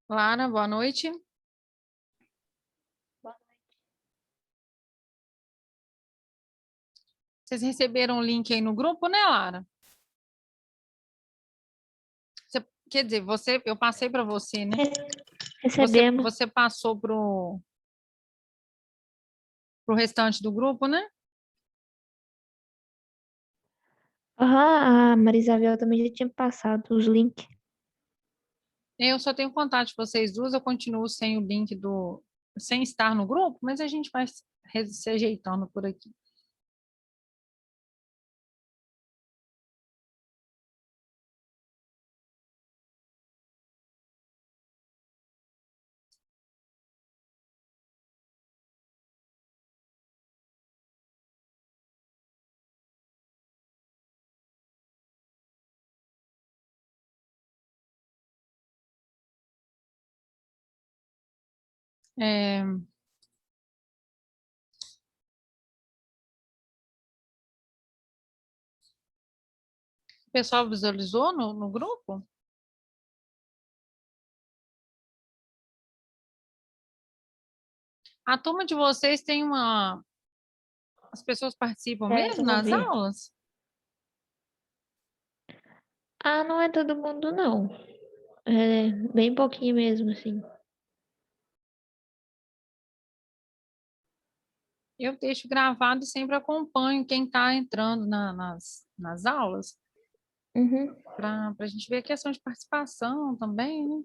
Lara, boa noite. Vocês receberam o link aí no grupo, né, Lara? Quer dizer, eu passei para você, né? Recebemos. Você passou pro restante do grupo, né? Aham, a Marisabel também já tinha passado os links. Eu só tenho contato de vocês duas, eu continuo sem o link sem estar no grupo, mas a gente vai se ajeitando por aqui. O pessoal visualizou no grupo? A turma de vocês tem As pessoas participam mesmo Vamos nas ver. aulas? Ah, não é todo mundo, não. É bem pouquinho mesmo, assim. Eu deixo gravado e sempre acompanho quem está entrando nas aulas, Uhum. para a gente ver a questão de participação também, né?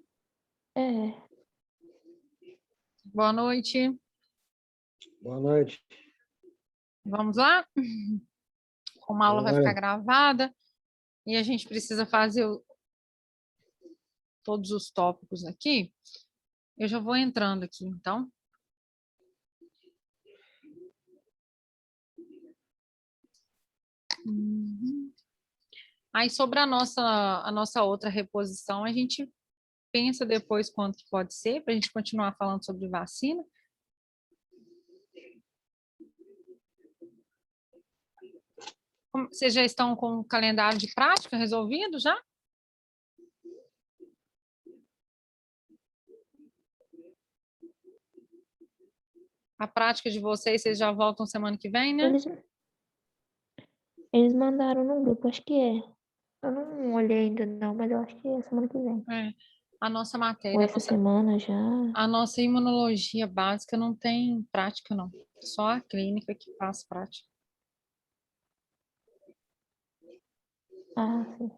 É. Boa noite. Boa noite. Vamos lá? Como a aula vai ficar Bora. gravada e a gente precisa fazer todos os tópicos aqui, eu já vou entrando aqui, então. Aí, sobre a nossa outra reposição, a gente pensa depois quanto que pode ser, para a gente continuar falando sobre vacina. Vocês já estão com o calendário de prática resolvido já? A prática de vocês já voltam semana que vem, né? Eles mandaram no grupo, acho que é. Eu não olhei ainda não, mas eu acho que é semana que vem. É. A nossa Ou matéria, essa semana já. a nossa imunologia básica não tem prática, não. Só a clínica que faz prática. Ah, sim.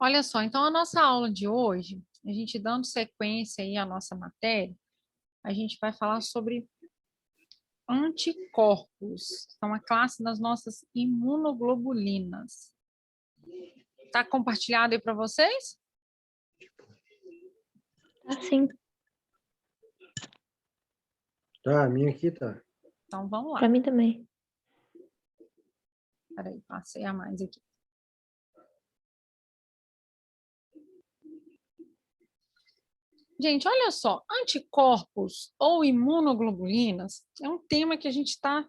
Olha só, então a nossa aula de hoje, a gente dando sequência aí à nossa matéria, a gente vai falar sobre anticorpos, são a classe das nossas imunoglobulinas. Tá compartilhado aí para vocês? Ah, sim. Tá, a minha aqui tá. Então vamos lá. Pra mim também. Peraí, passei a mais aqui. Gente, olha só, anticorpos ou imunoglobulinas é um tema que a gente tá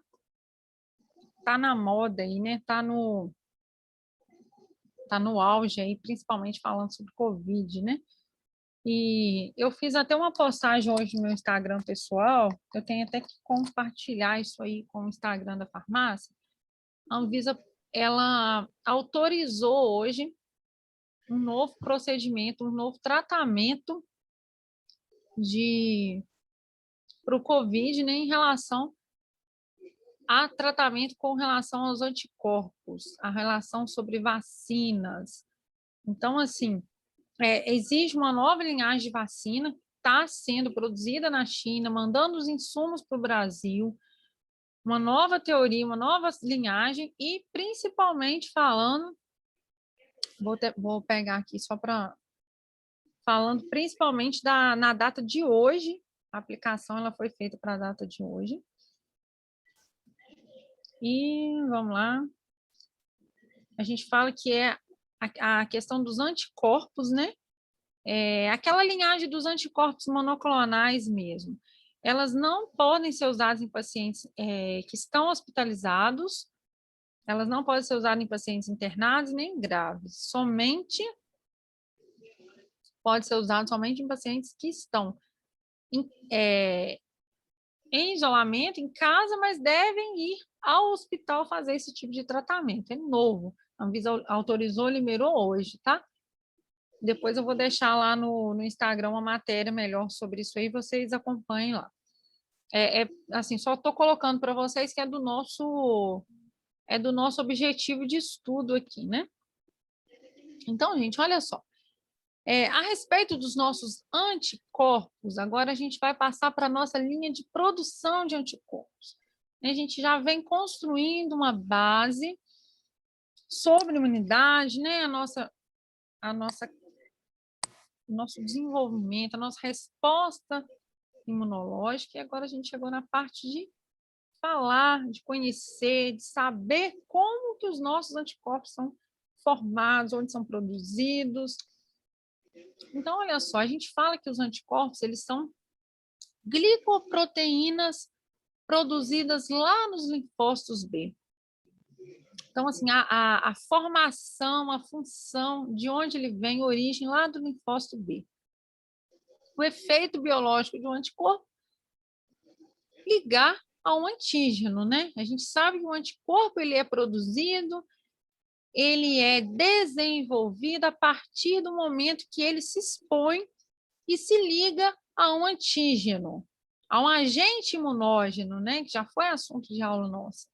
na moda aí, né? Tá no auge aí, principalmente falando sobre Covid, né? E eu fiz até uma postagem hoje no meu Instagram pessoal, eu tenho até que compartilhar isso aí com o Instagram da farmácia. A Anvisa, ela autorizou hoje um novo procedimento, um novo tratamento para o Covid, né, em relação a tratamento com relação aos anticorpos, a relação sobre vacinas. Então, assim, existe uma nova linhagem de vacina que está sendo produzida na China, mandando os insumos para o Brasil, uma nova teoria, uma nova linhagem e, principalmente, falando, vou pegar aqui só para falando principalmente na data de hoje, a aplicação ela foi feita para a data de hoje. E vamos lá. a gente fala que é a questão dos anticorpos, né? Aquela linhagem dos anticorpos monoclonais mesmo. Elas não podem ser usadas em pacientes que estão hospitalizados, elas não podem ser usadas em pacientes internados nem graves, pode ser usado somente em pacientes que estão em isolamento, em casa, mas devem ir ao hospital fazer esse tipo de tratamento. É novo. A Anvisa autorizou, liberou hoje, tá? Depois eu vou deixar lá no Instagram uma matéria melhor sobre isso aí, vocês acompanhem lá. Assim, só estou colocando para vocês que é do nosso objetivo de estudo aqui, né? Então, gente, olha só. A respeito dos nossos anticorpos, agora a gente vai passar para a nossa linha de produção de anticorpos. A gente já vem construindo uma base sobre imunidade, né? O nosso desenvolvimento, a nossa resposta imunológica, e agora a gente chegou na parte de falar, de conhecer, de saber como que os nossos anticorpos são formados, onde são produzidos. Então, olha só, a gente fala que os anticorpos, eles são glicoproteínas produzidas lá nos linfócitos B. Então, assim, a formação, a função, de onde ele vem, a origem lá do linfócito B. O efeito biológico de um anticorpo, ligar a um antígeno, né? A gente sabe que o anticorpo, ele é produzido, ele é desenvolvido a partir do momento que ele se expõe e se liga a um antígeno, a um agente imunógeno, né? Que já foi assunto de aula nossa.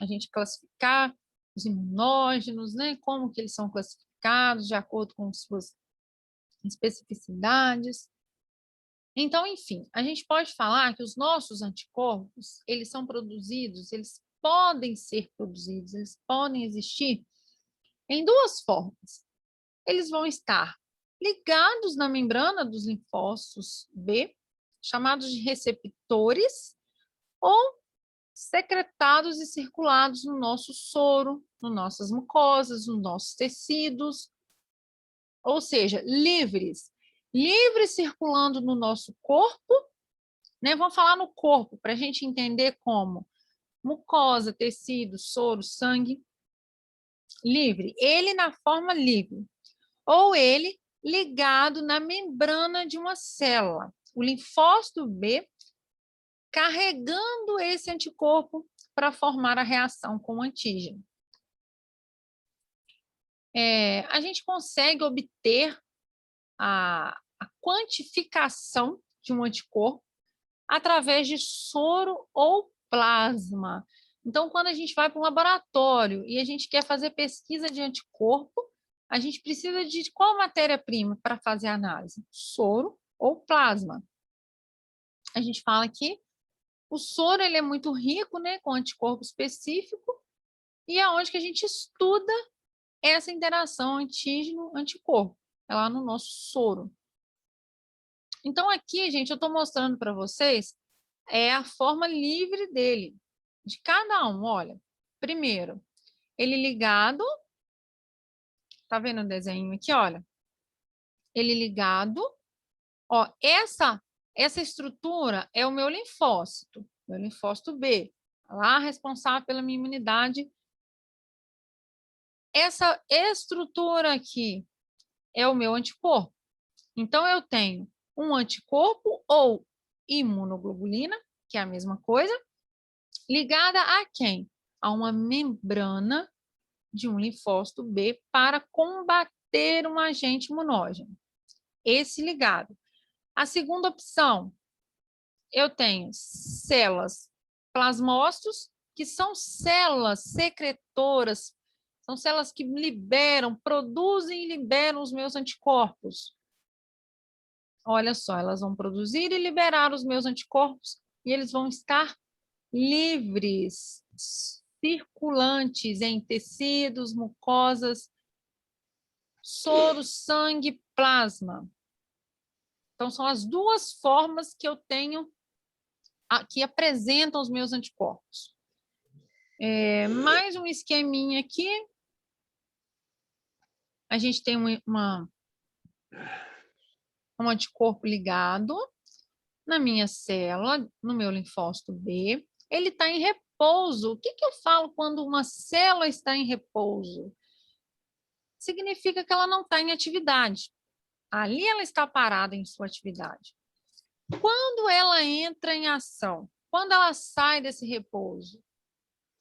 A gente classificar os imunógenos, né? Como que eles são classificados de acordo com suas especificidades. Então, enfim, a gente pode falar que os nossos anticorpos, eles são produzidos, eles podem ser produzidos, eles podem existir em duas formas. Eles vão estar ligados na membrana dos linfócitos B, chamados de receptores, ou secretados e circulados no nosso soro, nas nossas mucosas, nos nossos tecidos, ou seja, livres circulando no nosso corpo, né? Vamos falar no corpo, para a gente entender como mucosa, tecido, soro, sangue, livre, ele na forma livre, ou ele ligado na membrana de uma célula, o linfócito B carregando esse anticorpo para formar a reação com o antígeno. A gente consegue obter a quantificação de um anticorpo através de soro ou plasma. Então, quando a gente vai para um laboratório e a gente quer fazer pesquisa de anticorpo, a gente precisa de qual matéria-prima para fazer a análise? Soro ou plasma. A gente fala que o soro ele é muito rico, né, com anticorpo específico, e é onde que a gente estuda essa interação antígeno-anticorpo, é lá no nosso soro. Então, aqui, gente, eu estou mostrando para vocês a forma livre dele, de cada um. Olha, primeiro, ele ligado, tá vendo o desenho aqui, olha? Ele ligado, ó, essa estrutura é o meu linfócito B, lá responsável pela minha imunidade. Essa estrutura aqui é o meu anticorpo. Então, eu tenho um anticorpo ou imunoglobulina, que é a mesma coisa, ligada a quem? A uma membrana de um linfócito B para combater um agente imunógeno. Esse ligado. A segunda opção, eu tenho células plasmócitos, que são células secretoras, são células que produzem e liberam os meus anticorpos. Olha só, elas vão produzir e liberar os meus anticorpos e eles vão estar livres, circulantes em tecidos, mucosas, soro, sangue, plasma. Então, são as duas formas que eu tenho, que apresentam os meus anticorpos. Mais um esqueminha aqui. A gente tem um anticorpo ligado na minha célula, no meu linfócito B. Ele está em repouso. O que eu falo quando uma célula está em repouso? Significa que ela não está em atividade. Ali ela está parada em sua atividade. Quando ela entra em ação, quando ela sai desse repouso,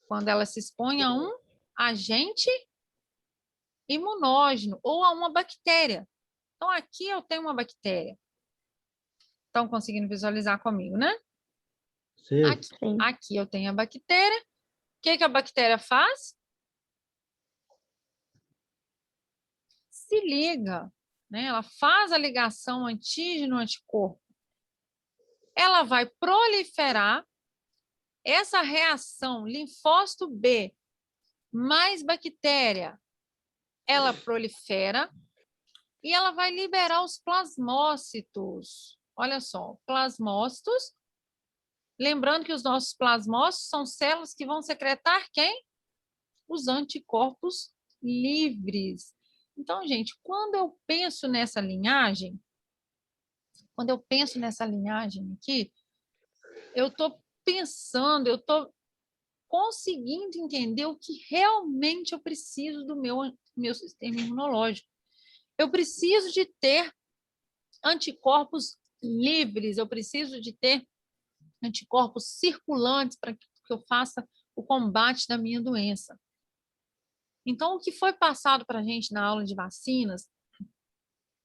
quando ela se expõe a um agente imunógeno ou a uma bactéria. Então, aqui eu tenho uma bactéria. Estão conseguindo visualizar comigo, né? Sim. Aqui eu tenho a bactéria. O que a bactéria faz? Se liga, né? Ela faz a ligação antígeno-anticorpo. Ela vai proliferar essa reação linfócito B mais bactéria. Ela prolifera e ela vai liberar os plasmócitos. Olha só, plasmócitos. Lembrando que os nossos plasmócitos são células que vão secretar quem? Os anticorpos livres. Então, gente, quando eu penso nessa linhagem aqui, eu estou pensando, eu estou conseguindo entender o que realmente eu preciso do meu sistema imunológico. Eu preciso de ter anticorpos livres, eu preciso de ter anticorpos circulantes para que eu faça o combate da minha doença. Então, o que foi passado para a gente na aula de vacinas,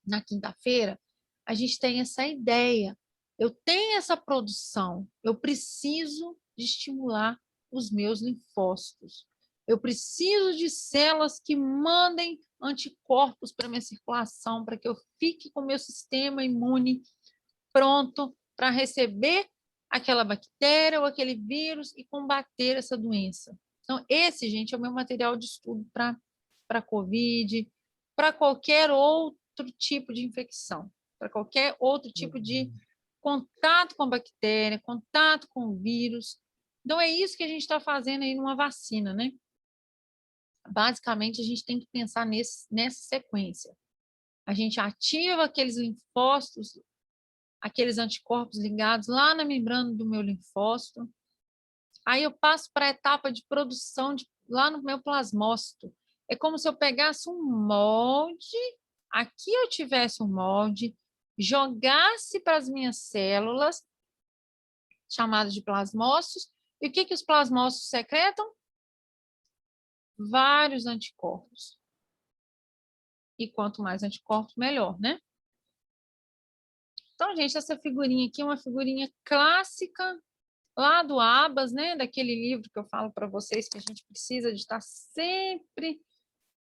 na quinta-feira, a gente tem essa ideia. Eu tenho essa produção, eu preciso de estimular os meus linfócitos. Eu preciso de células que mandem anticorpos para minha circulação, para que eu fique com o meu sistema imune pronto para receber aquela bactéria ou aquele vírus e combater essa doença. Então, esse, gente, é o meu material de estudo para COVID, para qualquer outro tipo de infecção, para qualquer outro tipo de contato com a bactéria, contato com o vírus. Então, é isso que a gente está fazendo aí numa vacina, né? Basicamente, a gente tem que pensar nessa sequência. A gente ativa aqueles linfócitos, aqueles anticorpos ligados lá na membrana do meu linfócito. Aí eu passo para a etapa de produção lá no meu plasmócito. É como se eu pegasse um molde, aqui eu tivesse um molde, jogasse para as minhas células, chamadas de plasmócitos, e o que os plasmócitos secretam? Vários anticorpos. E quanto mais anticorpos, melhor, né? Então, gente, essa figurinha aqui é uma figurinha clássica lá do Abas, né? Daquele livro que eu falo para vocês que a gente precisa de estar sempre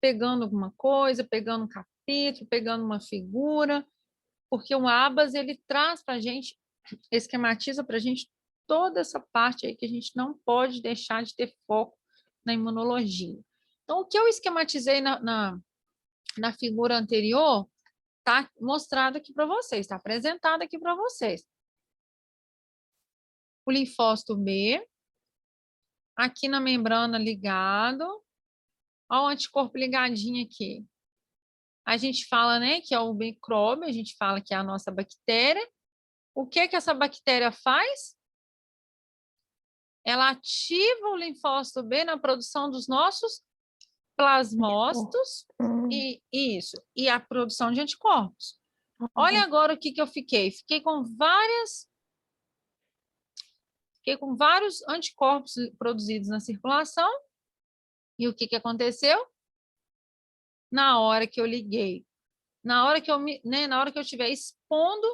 pegando alguma coisa, pegando um capítulo, pegando uma figura, porque o Abas, ele traz para a gente, esquematiza para a gente toda essa parte aí que a gente não pode deixar de ter foco na imunologia. Então, o que eu esquematizei na figura anterior está mostrado aqui para vocês, está apresentado aqui para vocês. O linfócito B, aqui na membrana ligado, olha o anticorpo ligadinho aqui. A gente fala, né, que é o micróbio, a gente fala que é a nossa bactéria. O que essa bactéria faz? Ela ativa o linfócito B na produção dos nossos plasmócitos e a produção de anticorpos. Olha agora o que eu fiquei. Fiquei com vários anticorpos produzidos na circulação. E o que aconteceu? Na hora que eu liguei, na hora que eu estiver expondo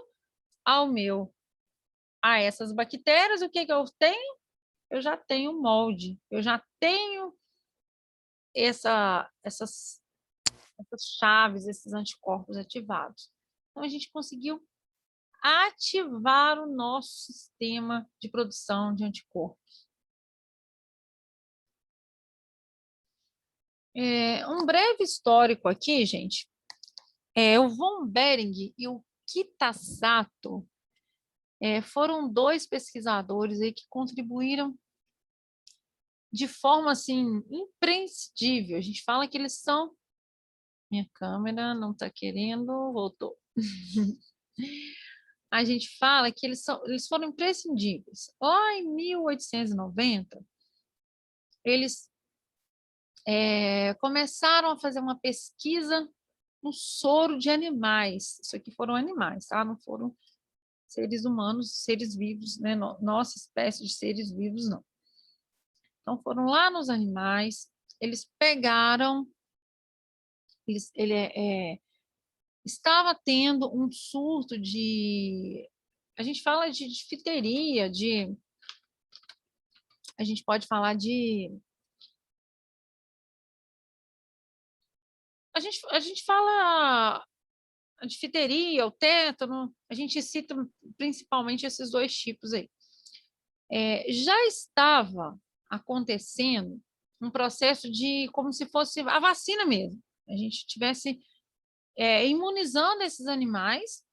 a essas bactérias, o que eu tenho? Eu já tenho molde, eu já tenho essas chaves, esses anticorpos ativados. Então, a gente conseguiu ativar o nosso sistema de produção de anticorpos. Um breve histórico aqui, gente. O von Behring e o Kitasato foram dois pesquisadores aí que contribuíram de forma assim imprescindível. A gente fala que eles são. Minha câmera não está querendo, voltou. A gente fala que eles foram imprescindíveis. Lá em 1890, eles começaram a fazer uma pesquisa no soro de animais. Isso aqui foram animais, tá? Não foram seres humanos, seres vivos, né? Nossa espécie de seres vivos, não. Então, foram lá nos animais, eles pegaram, estava tendo um surto de, a gente fala de difteria, a gente pode falar de, a gente fala a difteria, o tétano, a gente cita principalmente esses dois tipos aí. Já estava acontecendo um processo de como se fosse a vacina mesmo. A gente tivesse imunizando esses animais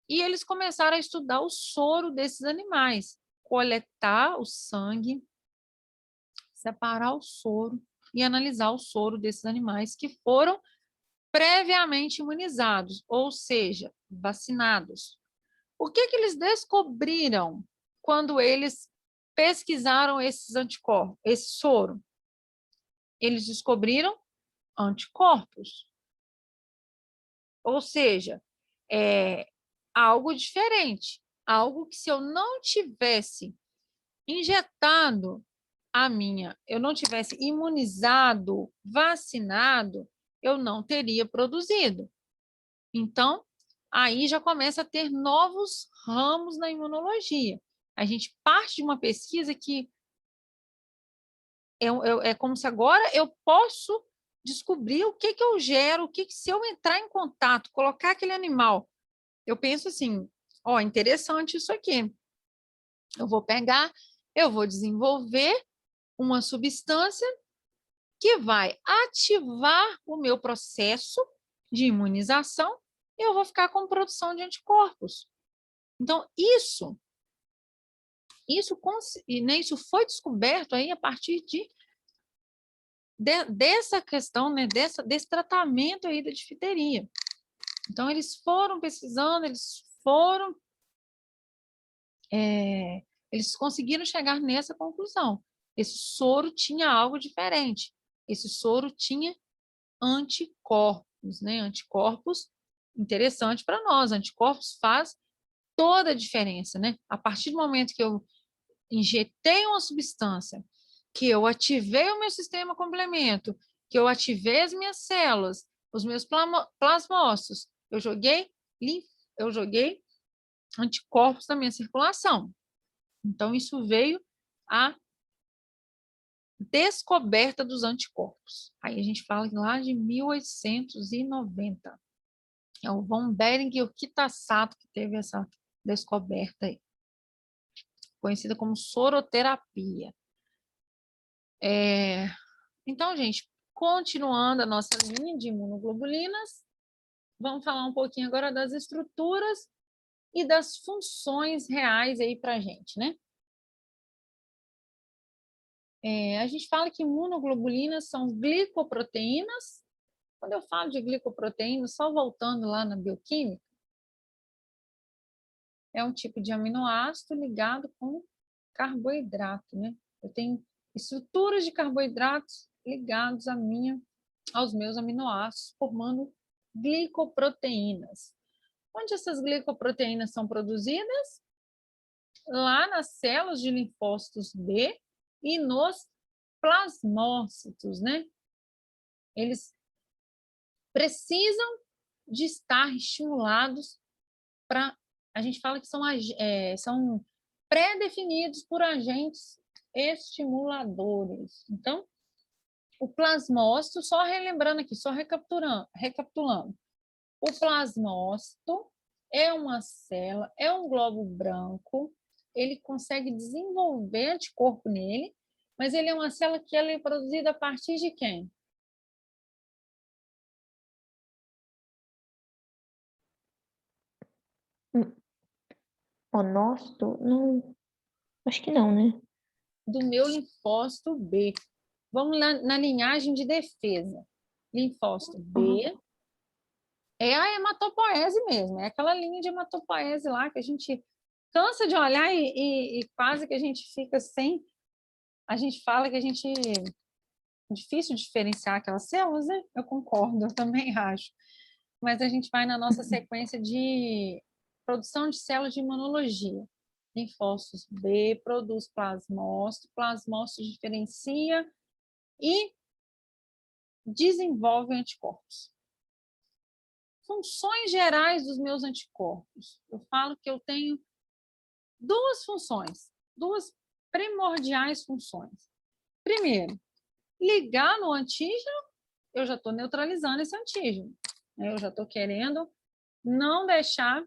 e eles começaram a estudar o soro desses animais, coletar o sangue, separar o soro e analisar o soro desses animais que foram previamente imunizados, ou seja, vacinados. O que eles descobriram quando eles pesquisaram esses anticorpos, esse soro? Eles descobriram anticorpos. Ou seja, algo diferente, algo que se eu não tivesse injetado eu não tivesse imunizado, vacinado, eu não teria produzido. Então, aí já começa a ter novos ramos na imunologia. A gente parte de uma pesquisa que é como se agora eu posso descobrir o que eu gero, se eu entrar em contato, colocar aquele animal. Eu penso assim, ó, interessante isso aqui. Eu vou pegar, eu vou desenvolver uma substância que vai ativar o meu processo de imunização e eu vou ficar com produção de anticorpos. Então, isso foi descoberto aí a partir dessa questão, né, desse tratamento aí da difteria. Então, eles foram pesquisando, eles conseguiram chegar nessa conclusão. Esse soro tinha algo diferente. Esse soro tinha anticorpos, né? Anticorpos, interessante para nós. Anticorpos faz toda a diferença, né? A partir do momento que eu injetei uma substância, que eu ativei o meu sistema complemento, que eu ativei as minhas células, os meus plasmócitos, eu joguei anticorpos na minha circulação. Então, isso veio a descoberta dos anticorpos. Aí a gente fala lá de 1890. É o von Behring e o Kitasato que teve essa descoberta aí, conhecida como soroterapia. Então, gente, continuando a nossa linha de imunoglobulinas, vamos falar um pouquinho agora das estruturas e das funções reais aí para a gente, né? A gente fala que imunoglobulinas são glicoproteínas. Quando eu falo de glicoproteínas, só voltando lá na bioquímica, é um tipo de aminoácido ligado com carboidrato, né? Eu tenho estruturas de carboidratos ligados aos meus aminoácidos, formando glicoproteínas. Onde essas glicoproteínas são produzidas? Lá nas células de linfócitos B e nos plasmócitos, né? Eles precisam de estar estimulados a gente fala que são pré-definidos por agentes estimuladores. Então, o plasmócito, só relembrando aqui, só recapitulando. O plasmócito é uma célula, é um globo branco, ele consegue desenvolver anticorpo nele, mas ele é uma célula que ela é produzida a partir de quem? Monócito? Não, acho que não, né? do meu linfócito B. Vamos lá na linhagem de defesa. Linfócito B é a hematopoese mesmo, é aquela linha de hematopoese lá que a gente cansa de olhar e quase que a gente fica sem... A gente fala que a gente... É difícil diferenciar aquelas células, né? Eu concordo, eu também acho. Mas a gente vai na nossa sequência de produção de células de imunologia. Linfócitos B produz plasmócito, plasmócito diferencia e desenvolve anticorpos. Funções gerais dos meus anticorpos. Eu falo que eu tenho duas funções, duas primordiais funções. Primeiro, ligar no antígeno, eu já estou neutralizando esse antígeno. Eu já estou querendo não deixar...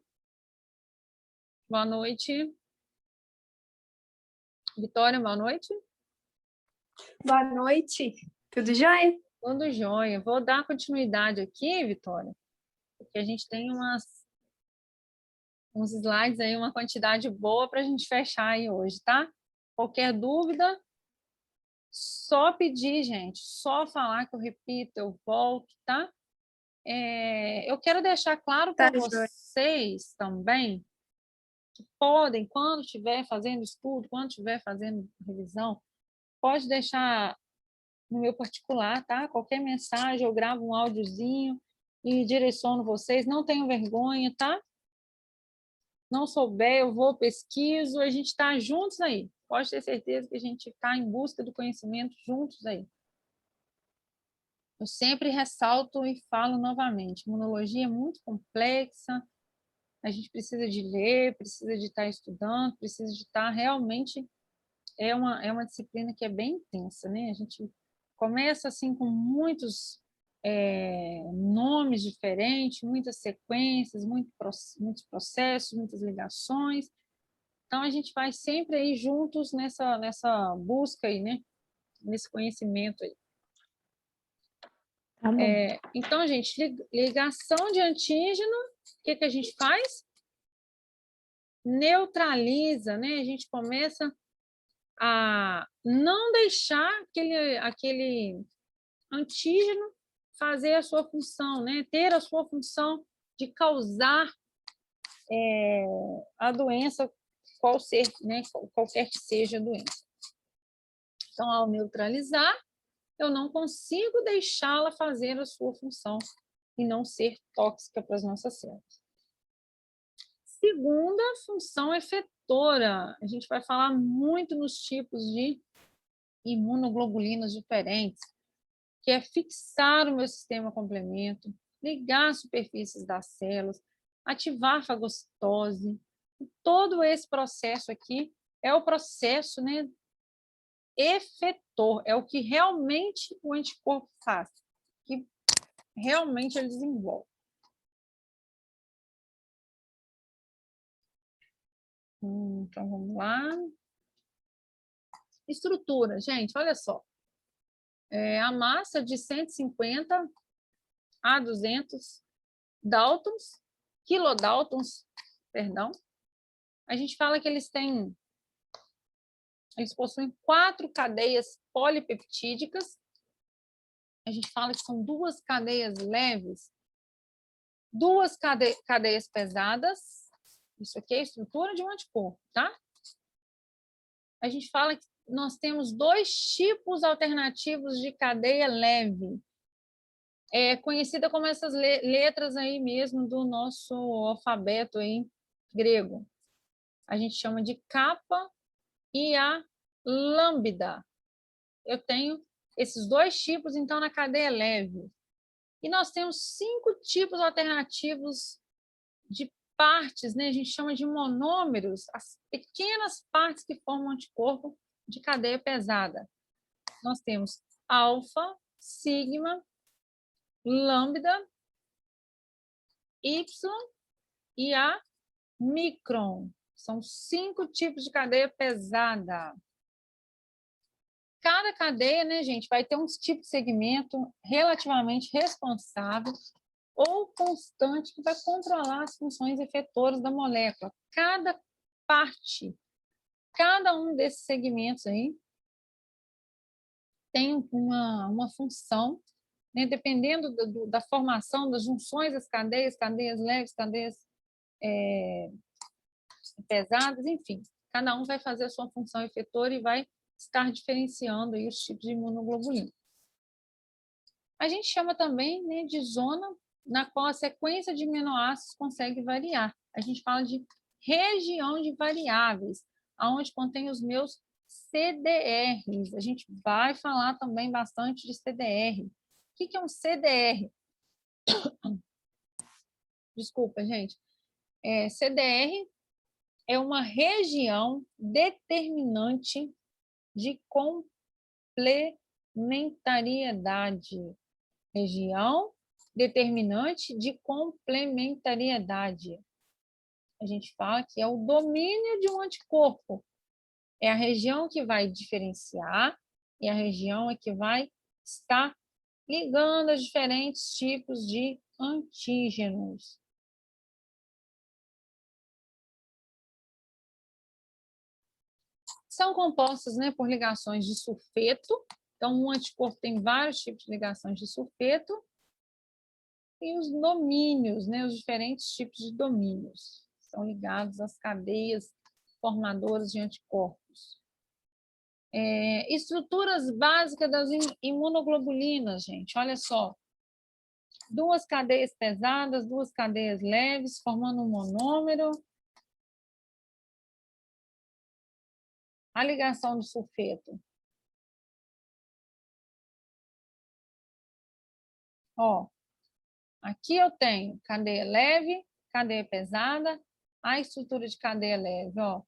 Boa noite. Vitória, boa noite. Boa noite. Tudo jóia? Tudo jóia. Vou dar continuidade aqui, Vitória, porque a gente tem uns slides aí, uma quantidade boa para a gente fechar aí hoje, tá? Qualquer dúvida, só pedir, gente, só falar que eu repito, eu volto, tá? Eu quero deixar claro para vocês também que podem, quando estiver fazendo estudo, quando estiver fazendo revisão, pode deixar no meu particular, tá? Qualquer mensagem, eu gravo um áudiozinho e direciono vocês, não tenham vergonha, tá? Não souber, eu vou, pesquiso, a gente está juntos aí. Pode ter certeza que a gente está em busca do conhecimento juntos aí. Eu sempre ressalto e falo novamente, imunologia é muito complexa, a gente precisa de ler, precisa de estar estudando, precisa de estar realmente... É uma disciplina que é bem intensa, né? A gente começa assim com muitos nomes diferentes, muitas sequências, muitos processos, muitas ligações. Então, a gente vai sempre aí juntos nessa busca aí, né? Nesse conhecimento aí. Tá bom. Então, gente, ligação de antígeno, o que a gente faz? Neutraliza, né? A gente começa a não deixar aquele antígeno fazer a sua função, né? Ter a sua função de causar a doença, qualquer que seja a doença. Então, ao neutralizar, eu não consigo deixá-la fazer a sua função e não ser tóxica para as nossas células. Segunda função efetora, a gente vai falar muito nos tipos de imunoglobulinas diferentes, que é fixar o meu sistema complemento, ligar as superfícies das células, ativar a fagocitose. Todo esse processo aqui é o processo, né, efetor, é o que realmente o anticorpo faz, que realmente ele desenvolve. Então, vamos lá. Estrutura, gente, olha só. A massa de 150 a 200 Daltons, quilodaltons, perdão. A gente fala que eles possuem 4 cadeias polipeptídicas. A gente fala que são 2 cadeias leves, 2 cadeias pesadas. Isso aqui é a estrutura de um anticorpo, tá? A gente fala que nós temos 2 tipos alternativos de cadeia leve, conhecida como essas letras aí mesmo do nosso alfabeto aí, grego. A gente chama de capa e a lambda. Eu tenho esses 2 tipos, então, na cadeia leve. E nós temos 5 tipos alternativos de partes, né? A gente chama de monômeros, as pequenas partes que formam anticorpo de cadeia pesada. Nós temos alfa, sigma, lambda, y e a micron. São 5 tipos de cadeia pesada. Cada cadeia, né, gente, vai ter um tipo de segmento relativamente responsável ou constante que vai controlar as funções efetoras da molécula. Cada parte, cada um desses segmentos aí tem uma função, né, dependendo da formação das junções das cadeias, cadeias leves, cadeias pesadas, enfim. Cada um vai fazer a sua função efetora e vai estar diferenciando aí os tipos de imunoglobulina. A gente chama também, né, de zona na qual a sequência de aminoácidos consegue variar. A gente fala de região de variáveis, onde contém os meus CDRs. A gente vai falar também bastante de CDR. O que é um CDR? Desculpa, gente. CDR é uma região determinante de complementariedade. Região determinante de complementariedade. A gente fala que é o domínio de um anticorpo. É a região que vai diferenciar e a região é que vai estar ligando os diferentes tipos de antígenos. São compostas, né, por ligações de sulfeto. Então, um anticorpo tem vários tipos de ligações de sulfeto. E os domínios, né, os diferentes tipos de domínios, são ligados às cadeias formadoras de anticorpos. Estruturas básicas das imunoglobulinas, gente, olha só. 2 cadeias pesadas, 2 cadeias leves, formando um monômero. A ligação do sulfeto. Ó, aqui eu tenho cadeia leve, cadeia pesada, a estrutura de cadeia leve, ó.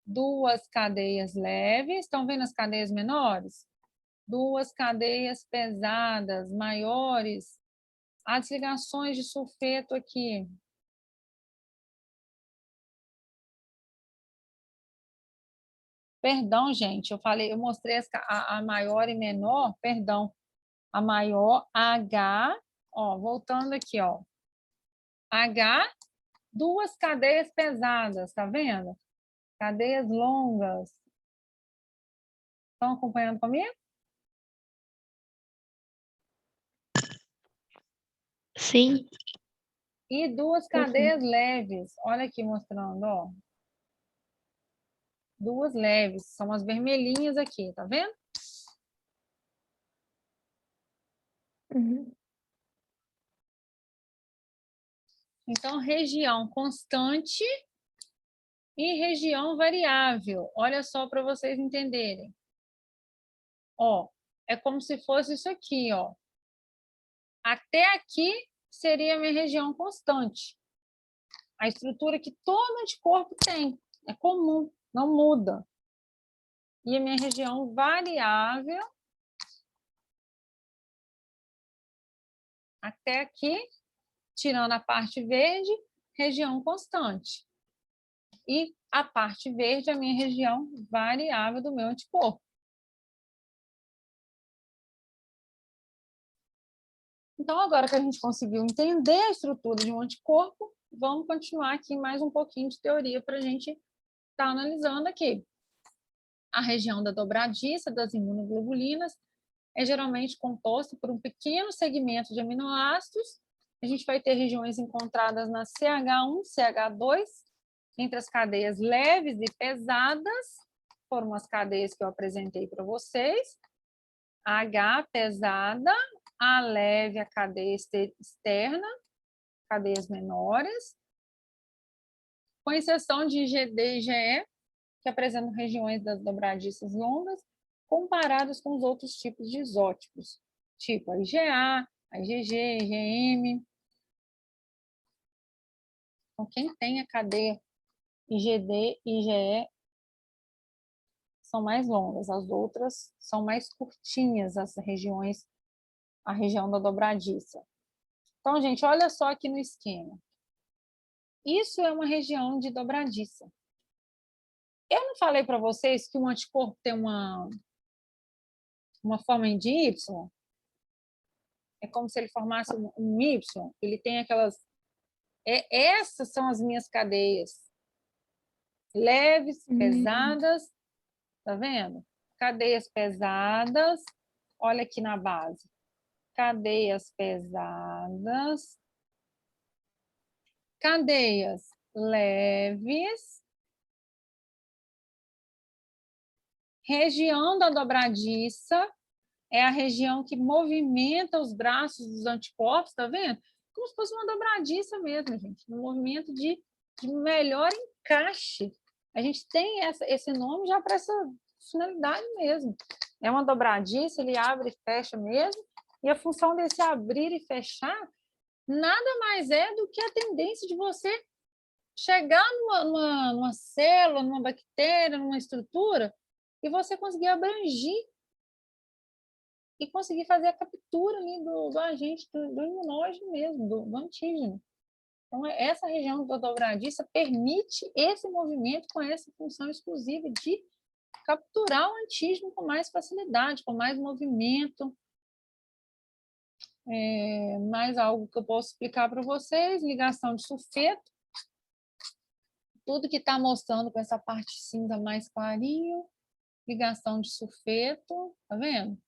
2 cadeias leves, estão vendo as cadeias menores? 2 cadeias pesadas, maiores. As ligações de sulfeto aqui. Perdão, gente, eu mostrei a maior e menor, perdão. A maior, H, ó, voltando aqui, ó. H, 2 cadeias pesadas, tá vendo? Cadeias longas. Estão acompanhando comigo? Sim. E 2 cadeias leves. Olha aqui mostrando, ó. 2 leves, são as vermelhinhas aqui, tá vendo? Uhum. Então, região constante e região variável. Olha só para vocês entenderem. Ó, é como se fosse isso aqui, ó. Até aqui seria a minha região constante. A estrutura que todo anticorpo tem, é comum, não muda. E a minha região variável, até aqui, tirando a parte verde, região constante. E a parte verde é a minha região variável do meu anticorpo. Então, agora que a gente conseguiu entender a estrutura de um anticorpo, vamos continuar aqui mais um pouquinho de teoria para a gente estar analisando aqui. A região da dobradiça das imunoglobulinas é geralmente composta por um pequeno segmento de aminoácidos. A gente vai ter regiões encontradas na CH1, CH2, entre as cadeias leves e pesadas, foram as cadeias que eu apresentei para vocês. A H pesada, a leve, a cadeia externa, cadeias menores, com exceção de IgD e IgE, que apresentam regiões das dobradiças longas, comparadas com os outros tipos de isótipos, tipo a IgA, a IgG, IgM. Então, quem tem a cadeia IgD e IgE são mais longas, as outras são mais curtinhas, as regiões, a região da dobradiça. Então, gente, olha só aqui no esquema. Isso é uma região de dobradiça. Eu não falei para vocês que um anticorpo tem uma forma de Y? É como se ele formasse um Y. Ele tem aquelas... essas são as minhas cadeias. Leves, pesadas. Tá vendo? Cadeias pesadas, olha aqui na base. Cadeias pesadas, cadeias leves, região da dobradiça é a região que movimenta os braços dos anticorpos, tá vendo? Como se fosse uma dobradiça mesmo, gente, um movimento de melhor encaixe. A gente tem esse nome já para essa finalidade mesmo. É uma dobradiça, ele abre e fecha mesmo, e a função desse abrir e fechar nada mais é do que a tendência de você chegar numa célula, numa bactéria, numa estrutura, e você conseguir abrangir e conseguir fazer a captura ali do agente, do imunógeno mesmo, do antígeno. Então, essa região da dobradiça permite esse movimento com essa função exclusiva de capturar o antígeno com mais facilidade, com mais movimento. Mais algo que eu posso explicar para vocês, ligação de sulfeto. Tudo que está mostrando com essa parte cinza mais clarinho, ligação de sulfeto, tá vendo?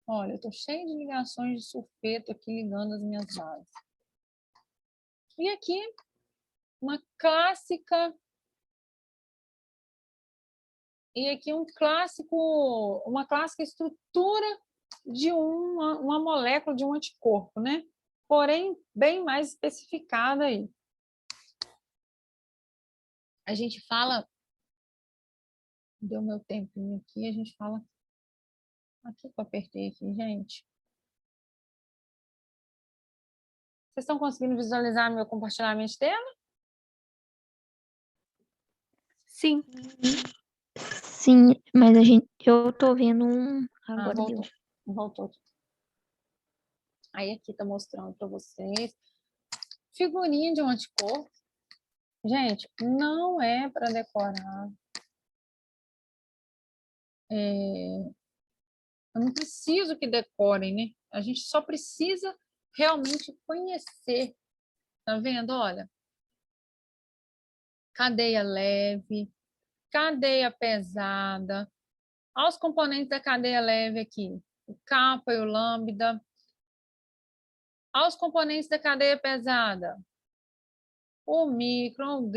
Olha, eu estou cheio de ligações de sulfeto aqui ligando as minhas bases. E aqui, uma clássica uma clássica estrutura de uma molécula de um anticorpo, né? Porém, bem mais especificada aí. A gente fala, deu meu tempinho aqui, a gente fala, aqui que eu apertei aqui, gente. Vocês estão conseguindo visualizar meu compartilhamento de tela? Sim. Sim, mas eu tô vendo um agora deu. Voltou aqui. Aí aqui tá mostrando para vocês figurinha de um anticorpo. Gente, não é para decorar. Eu não preciso que decorem, né? A gente só precisa realmente conhecer. Tá vendo? Olha. Cadeia leve, cadeia pesada. Olha os componentes da cadeia leve aqui. O kappa e o lambda. Olha os componentes da cadeia pesada. O micron,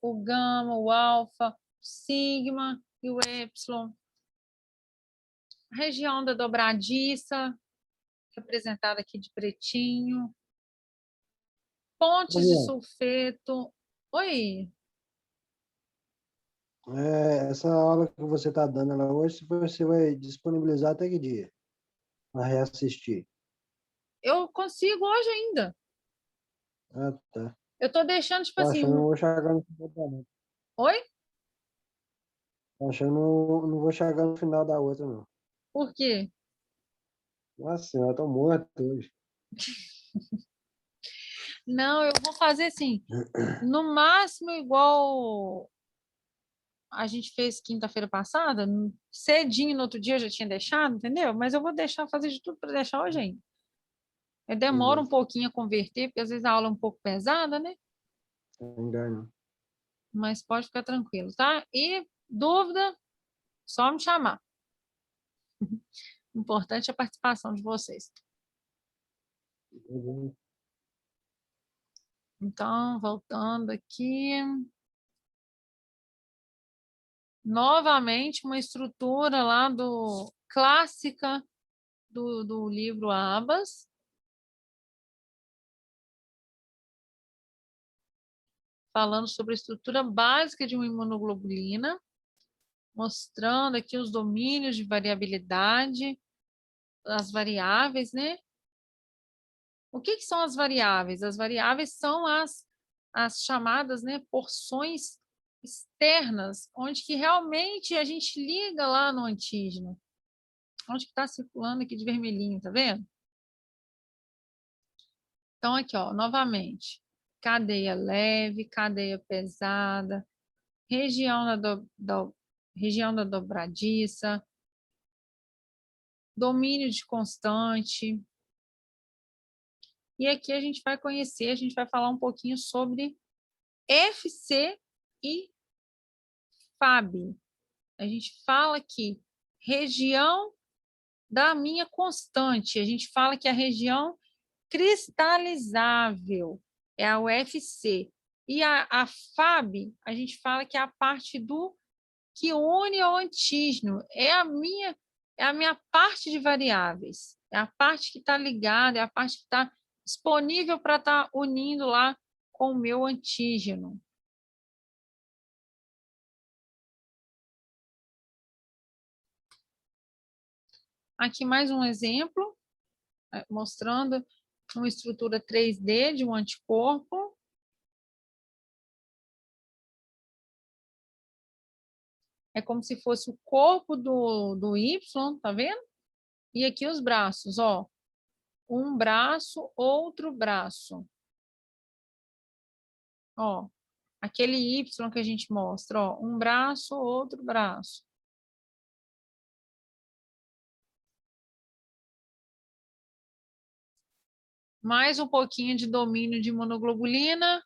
o gama, o alfa, o sigma e o epsilon. A região da dobradiça, representada aqui de pretinho. Pontes de sulfeto. Oi. Essa aula que você está dando ela hoje, você vai disponibilizar até que dia? Para reassistir. Eu consigo hoje ainda. Ah, tá. Eu estou deixando, tipo Tô assim... achando que não vou chegar no final da outra. Oi? Tô achando que não vou chegar no final da outra, não. Por quê? Nossa senhora, eu tô morto hoje. Não, eu vou fazer assim, no máximo igual a gente fez quinta-feira passada, cedinho no outro dia eu já tinha deixado, entendeu? Mas eu vou fazer de tudo para deixar hoje ainda. Eu demoro um pouquinho a converter, porque às vezes a aula é um pouco pesada, né? Engano. Mas pode ficar tranquilo, tá? E dúvida, só me chamar. O importante é a participação de vocês. Então, voltando aqui. Novamente, uma estrutura lá clássica do livro Abas. Falando sobre a estrutura básica de uma imunoglobulina, mostrando aqui os domínios de variabilidade, as variáveis, né? O que são as variáveis? As variáveis são as chamadas, né, porções externas, onde que realmente a gente liga lá no antígeno. Onde que está circulando aqui de vermelhinho, tá vendo? Então, aqui, ó, novamente, cadeia leve, cadeia pesada, região região da dobradiça, domínio de constante. E aqui a gente vai conhecer, a gente vai falar um pouquinho sobre FC e FAB. A gente fala aqui, região da minha constante. A gente fala que a região cristalizável é a UFC. E a FAB, a gente fala que é a parte do que une ao antígeno. É a minha parte de variáveis. É a parte que está ligada, é a parte que está disponível para estar unindo lá com o meu antígeno. Aqui mais um exemplo, mostrando uma estrutura 3D de um anticorpo. É como se fosse o corpo do Y, tá vendo? E aqui os braços, ó. Um braço, outro braço. Ó, aquele Y que a gente mostra, ó. Um braço, outro braço. Mais um pouquinho de domínio de imunoglobulina.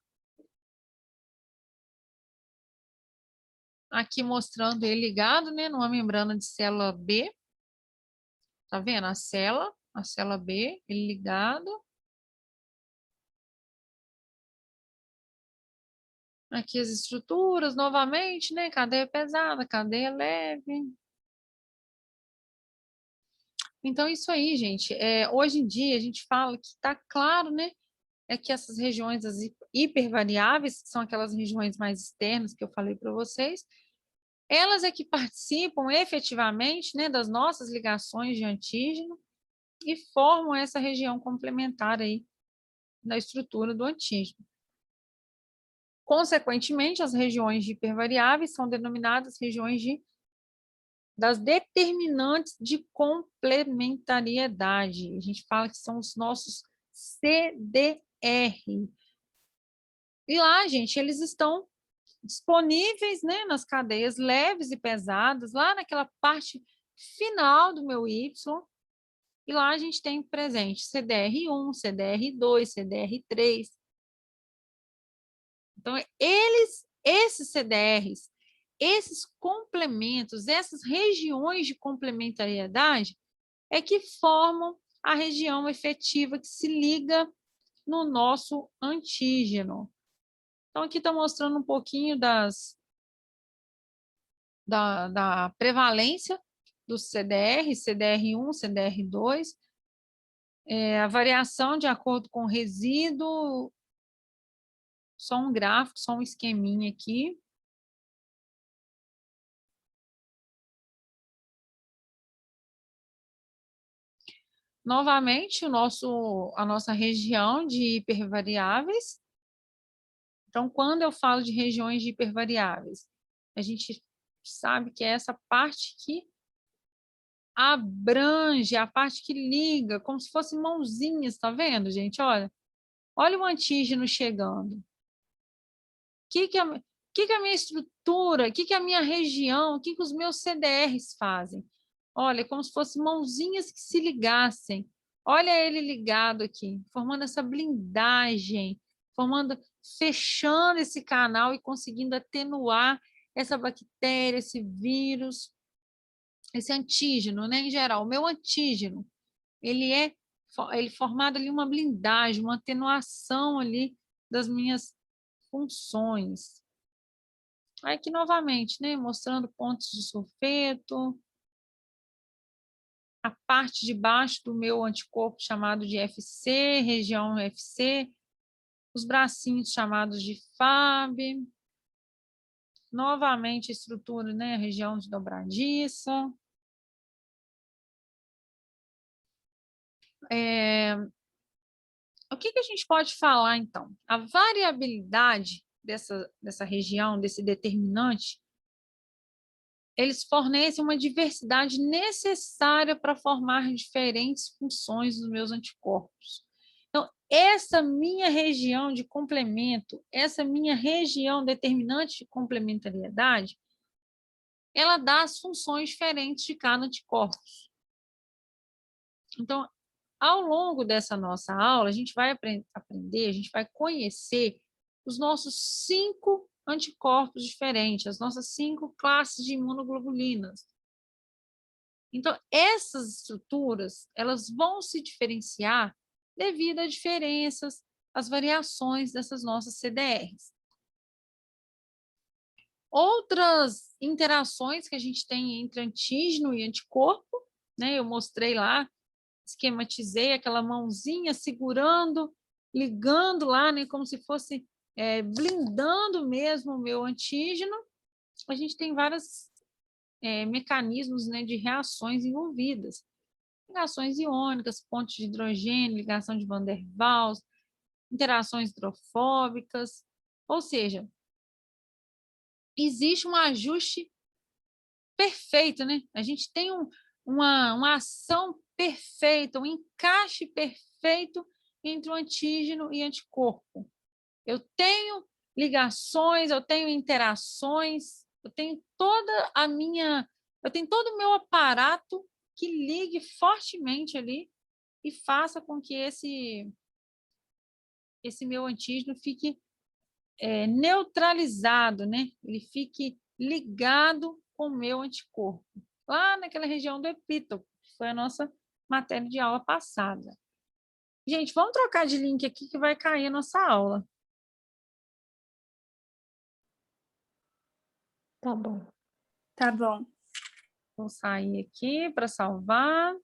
Aqui mostrando ele ligado, né, numa membrana de célula B. Tá vendo? A célula B, ele ligado. Aqui as estruturas, novamente, né? Cadeia pesada, cadeia leve. Então, isso aí, gente. Hoje em dia, a gente fala que está claro, né? É que essas regiões as hipervariáveis, que são aquelas regiões mais externas que eu falei para vocês, elas é que participam efetivamente, né, das nossas ligações de antígeno e formam essa região complementar aí da estrutura do antígeno. Consequentemente, as regiões de hipervariáveis são denominadas regiões das determinantes de complementariedade. A gente fala que são os nossos CDR. E lá, gente, eles estão disponíveis, né, nas cadeias leves e pesadas, lá naquela parte final do meu Y. E lá a gente tem presente CDR1, CDR2, CDR3. Então, esses CDRs, esses complementos, essas regiões de complementariedade é que formam a região efetiva que se liga no nosso antígeno. Então, aqui está mostrando um pouquinho da prevalência dos CDR, CDR1, CDR2, a variação de acordo com o resíduo, só um gráfico, só um esqueminha aqui. Novamente, a nossa região de hipervariáveis. Então, quando eu falo de regiões de hipervariáveis, a gente sabe que é essa parte que abrange, a parte que liga, como se fossem mãozinhas, tá vendo, gente? Olha o antígeno chegando. O que a minha estrutura, o que a minha região, o que os meus CDRs fazem? Olha, é como se fossem mãozinhas que se ligassem. Olha ele ligado aqui, formando essa blindagem, fechando esse canal e conseguindo atenuar essa bactéria, esse vírus, esse antígeno, né? Em geral, o meu antígeno, ele é formado ali uma blindagem, uma atenuação ali das minhas funções. Aqui novamente, né? Mostrando pontos de sulfeto, a parte de baixo do meu anticorpo chamado de FC, região FC, os bracinhos chamados de FAB, novamente a estrutura, né, região de dobradiça. O que a gente pode falar, então? A variabilidade dessa região, desse determinante, eles fornecem uma diversidade necessária para formar diferentes funções dos meus anticorpos. Então, essa minha região de complemento, essa minha região determinante de complementariedade, ela dá as funções diferentes de cada anticorpo. Então, ao longo dessa nossa aula, a gente vai aprender, a gente vai conhecer os nossos 5 anticorpos diferentes, as nossas 5 classes de imunoglobulinas. Então, essas estruturas, elas vão se diferenciar devido a diferenças, às variações dessas nossas CDRs. Outras interações que a gente tem entre antígeno e anticorpo, né? Eu mostrei lá, esquematizei aquela mãozinha segurando, ligando lá, né? Como se fosse blindando mesmo o meu antígeno. A gente tem vários mecanismos, né, de reações envolvidas. Ligações iônicas, pontes de hidrogênio, ligação de Van der Waals, interações hidrofóbicas, ou seja, existe um ajuste perfeito, né? A gente tem uma ação perfeita, um encaixe perfeito entre o antígeno e anticorpo. Eu tenho ligações, eu tenho interações, eu tenho todo o meu aparato que ligue fortemente ali e faça com que esse meu antígeno fique neutralizado, né? Ele fique ligado com o meu anticorpo, lá naquela região do epítopo, que foi a nossa matéria de aula passada. Gente, vamos trocar de link aqui que vai cair a nossa aula. Tá bom. Tá bom. Vou sair aqui para salvar.